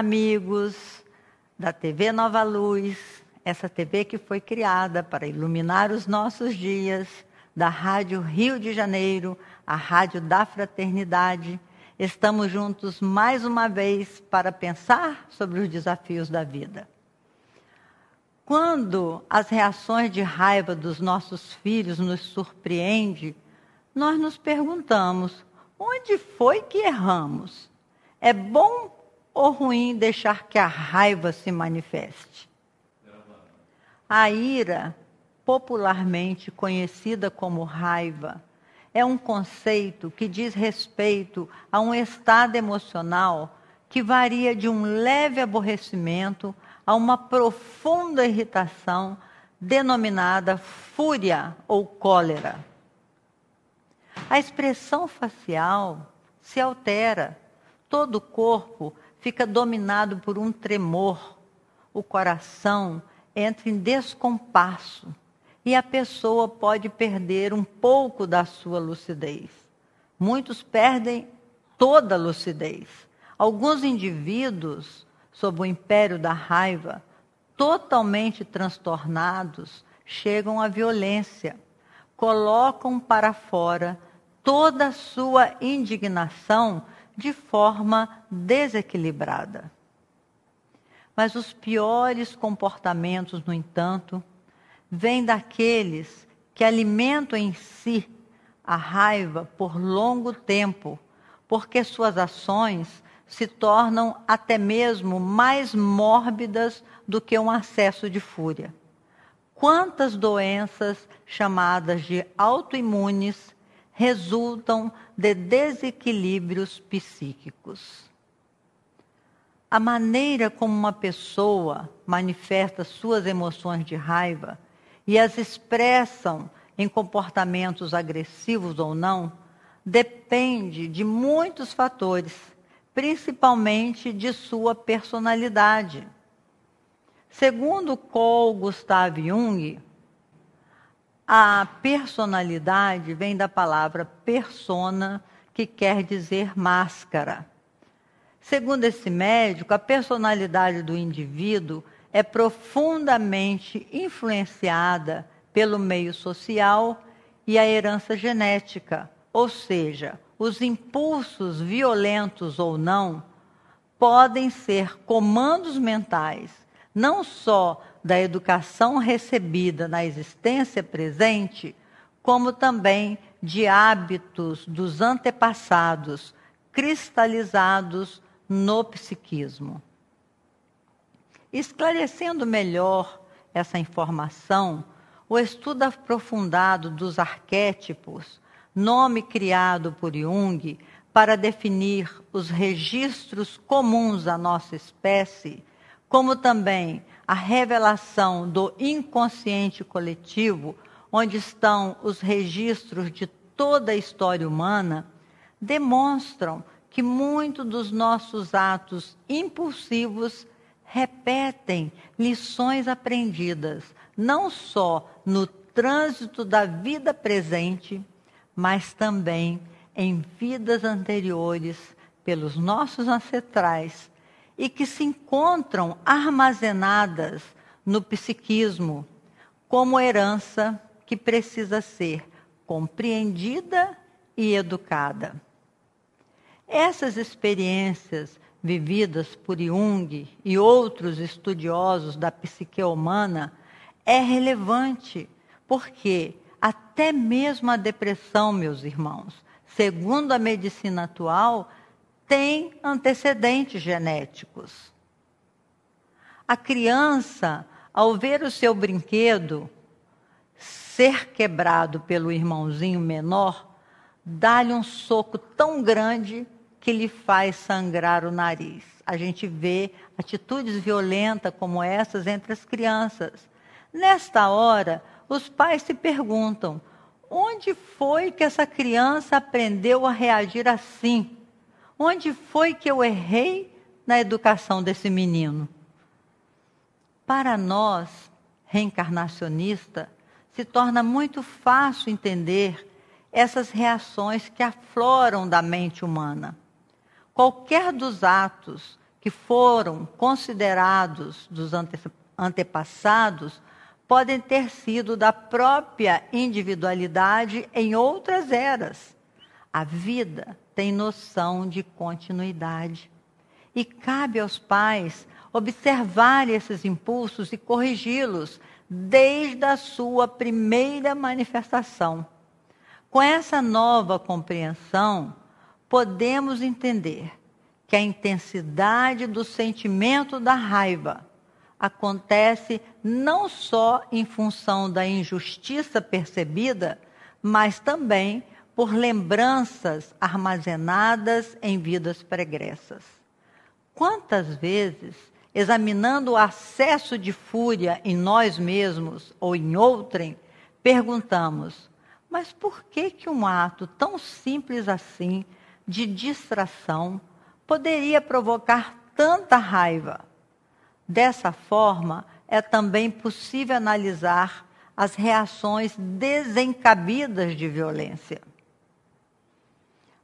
amigos da TV Nova Luz, essa TV que foi criada para iluminar os nossos dias, da Rádio Rio de Janeiro, a Rádio da Fraternidade. Estamos juntos mais uma vez para pensar sobre os desafios da vida. Quando as reações de raiva dos nossos filhos nos surpreendem, nós nos perguntamos, onde foi que erramos? É bom ou ruim deixar que a raiva se manifeste? A ira, popularmente conhecida como raiva, é um conceito que diz respeito a um estado emocional que varia de um leve aborrecimento a uma profunda irritação denominada fúria ou cólera. A expressão facial se altera, todo o corpo fica dominado por um tremor, o coração entra em descompasso e a pessoa pode perder um pouco da sua lucidez. Muitos perdem toda a lucidez. Alguns indivíduos, sob o império da raiva, totalmente transtornados, chegam à violência, colocam para fora toda a sua indignação de forma desequilibrada. Mas os piores comportamentos, no entanto, vêm daqueles que alimentam em si a raiva por longo tempo, porque suas ações se tornam até mesmo mais mórbidas do que um acesso de fúria. Quantas doenças chamadas de autoimunes resultam de desequilíbrios psíquicos? A maneira como uma pessoa manifesta suas emoções de raiva e as expressam em comportamentos agressivos ou não, depende de muitos fatores, principalmente de sua personalidade. Segundo Carl Gustav Jung, a personalidade vem da palavra persona, que quer dizer máscara. Segundo esse médico, a personalidade do indivíduo é profundamente influenciada pelo meio social e a herança genética, ou seja, os impulsos violentos ou não podem ser comandos mentais, não só da educação recebida na existência presente, como também de hábitos dos antepassados cristalizados no psiquismo. Esclarecendo melhor essa informação, o estudo aprofundado dos arquétipos, nome criado por Jung para definir os registros comuns à nossa espécie, como também a revelação do inconsciente coletivo, onde estão os registros de toda a história humana, demonstram que muitos dos nossos atos impulsivos repetem lições aprendidas, não só no trânsito da vida presente, mas também em vidas anteriores pelos nossos ancestrais e que se encontram armazenadas no psiquismo como herança que precisa ser compreendida e educada. Essas experiências vividas por Jung e outros estudiosos da psique humana é relevante, porque até mesmo a depressão, meus irmãos, segundo a medicina atual, tem antecedentes genéticos. A criança, ao ver o seu brinquedo ser quebrado pelo irmãozinho menor, dá-lhe um soco tão grande que lhe faz sangrar o nariz. A gente vê atitudes violentas como essas entre as crianças. Nesta hora, os pais se perguntam, onde foi que essa criança aprendeu a reagir assim? Onde foi que eu errei na educação desse menino? Para nós, reencarnacionistas, se torna muito fácil entender essas reações que afloram da mente humana. Qualquer dos atos que foram considerados dos antepassados podem ter sido da própria individualidade em outras eras. A vida tem noção de continuidade. E cabe aos pais observar esses impulsos e corrigi-los desde a sua primeira manifestação. Com essa nova compreensão, podemos entender que a intensidade do sentimento da raiva acontece não só em função da injustiça percebida, mas também por lembranças armazenadas em vidas pregressas. Quantas vezes, examinando o acesso de fúria em nós mesmos ou em outrem, perguntamos: mas por que um ato tão simples assim, de distração, poderia provocar tanta raiva? Dessa forma, é também possível analisar as reações desencabidas de violência.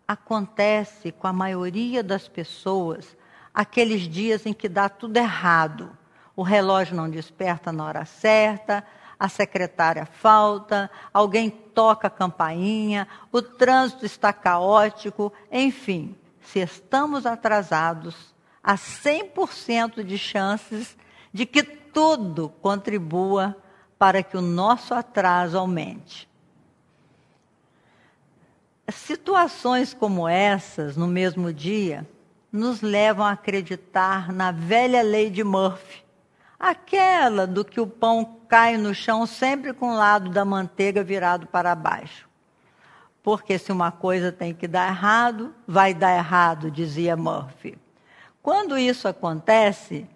Acontece com a maioria das pessoas aqueles dias em que dá tudo errado. O relógio não desperta na hora certa, a secretária falta, alguém toca a campainha, o trânsito está caótico, enfim, se estamos atrasados, há 100% de chances de que tudo contribua para que o nosso atraso aumente. Situações como essas, no mesmo dia, nos levam a acreditar na velha lei de Murphy, aquela do que o pão cai no chão sempre com o lado da manteiga virado para baixo. Porque se uma coisa tem que dar errado, vai dar errado, dizia Murphy. Quando isso acontece,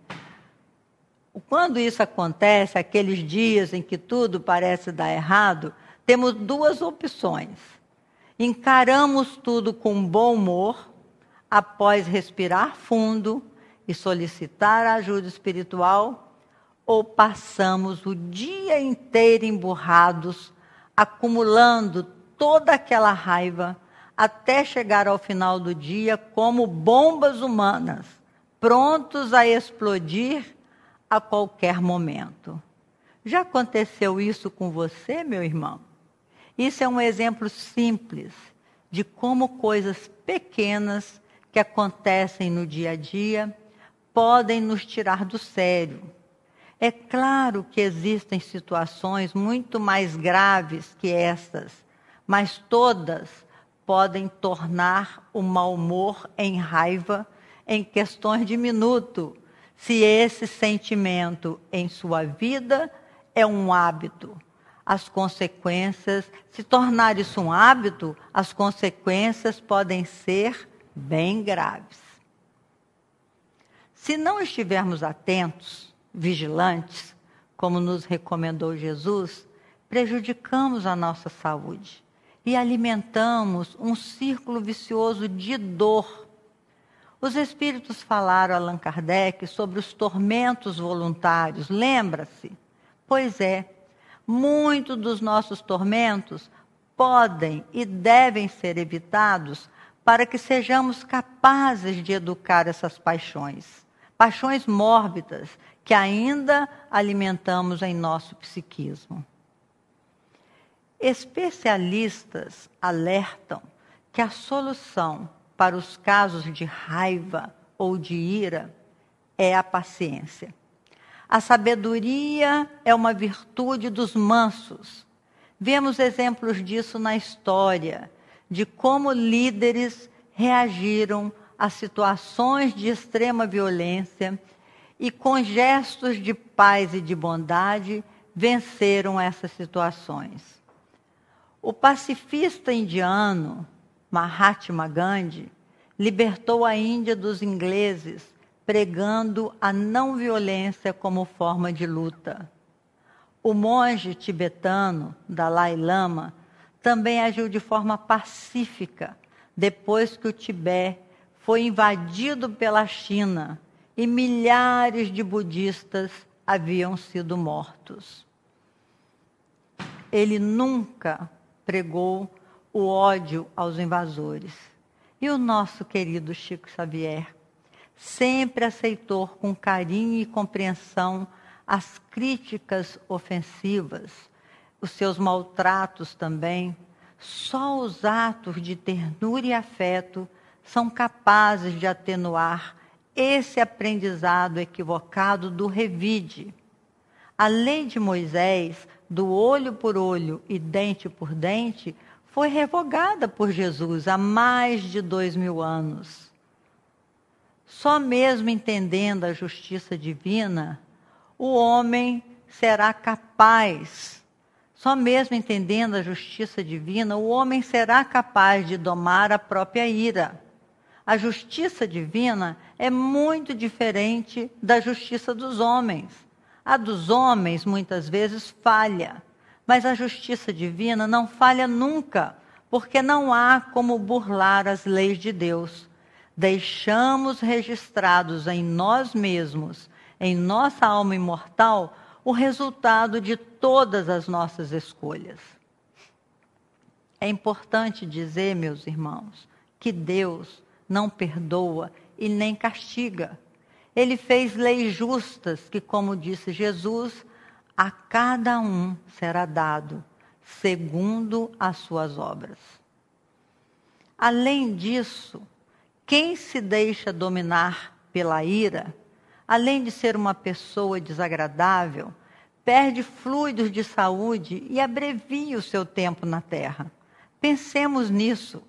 aqueles dias em que tudo parece dar errado, temos duas opções. Encaramos tudo com bom humor, após respirar fundo e solicitar a ajuda espiritual, ou passamos o dia inteiro emburrados, acumulando toda aquela raiva, até chegar ao final do dia como bombas humanas, prontos a explodir a qualquer momento. Já aconteceu isso com você, meu irmão? Isso é um exemplo simples de como coisas pequenas que acontecem no dia a dia podem nos tirar do sério. É claro que existem situações muito mais graves que estas, mas todas podem tornar o mau humor em raiva em questões de minuto, se esse sentimento em sua vida é um hábito. As consequências, se tornar isso um hábito, as consequências podem ser bem graves. Se não estivermos atentos, vigilantes, como nos recomendou Jesus, prejudicamos a nossa saúde e alimentamos um círculo vicioso de dor. Os espíritos falaram a Allan Kardec sobre os tormentos voluntários, lembra-se? Pois é, muitos dos nossos tormentos podem e devem ser evitados para que sejamos capazes de educar essas paixões mórbidas que ainda alimentamos em nosso psiquismo. Especialistas alertam que a solução para os casos de raiva ou de ira é a paciência. A sabedoria é uma virtude dos mansos. Vemos exemplos disso na história, de como líderes reagiram a situações de extrema violência e, com gestos de paz e de bondade, venceram essas situações. O pacifista indiano Mahatma Gandhi libertou a Índia dos ingleses, pregando a não violência como forma de luta. O monge tibetano Dalai Lama também agiu de forma pacífica depois que o Tibete foi invadido pela China e milhares de budistas haviam sido mortos. Ele nunca pregou o ódio aos invasores. E o nosso querido Chico Xavier sempre aceitou com carinho e compreensão as críticas ofensivas, os seus maltratos também. Só os atos de ternura e afeto são capazes de atenuar esse aprendizado equivocado do revide. A lei de Moisés, do olho por olho e dente por dente, foi revogada por Jesus há mais de 2000 anos. Só mesmo entendendo a justiça divina, o homem será capaz, só mesmo entendendo a justiça divina, o homem será capaz de domar a própria ira. A justiça divina é muito diferente da justiça dos homens. A dos homens, muitas vezes, falha, mas a justiça divina não falha nunca, porque não há como burlar as leis de Deus. Deixamos registrados em nós mesmos, em nossa alma imortal, o resultado de todas as nossas escolhas. É importante dizer, meus irmãos, que Deus não perdoa e nem castiga. Ele fez leis justas que, como disse Jesus, a cada um será dado segundo as suas obras. Além disso, quem se deixa dominar pela ira, além de ser uma pessoa desagradável, perde fluidos de saúde e abrevia o seu tempo na terra. Pensemos nisso.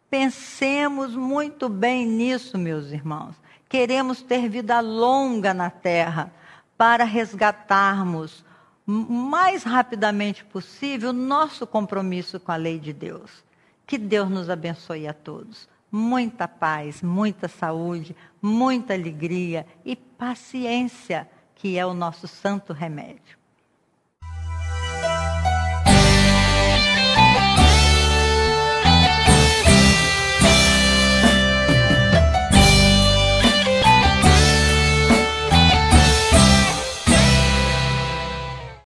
Pensemos muito bem nisso, meus irmãos. Queremos ter vida longa na terra para resgatarmos o mais rapidamente possível nosso compromisso com a lei de Deus. Que Deus nos abençoe a todos. Muita paz, muita saúde, muita alegria e paciência, que é o nosso santo remédio.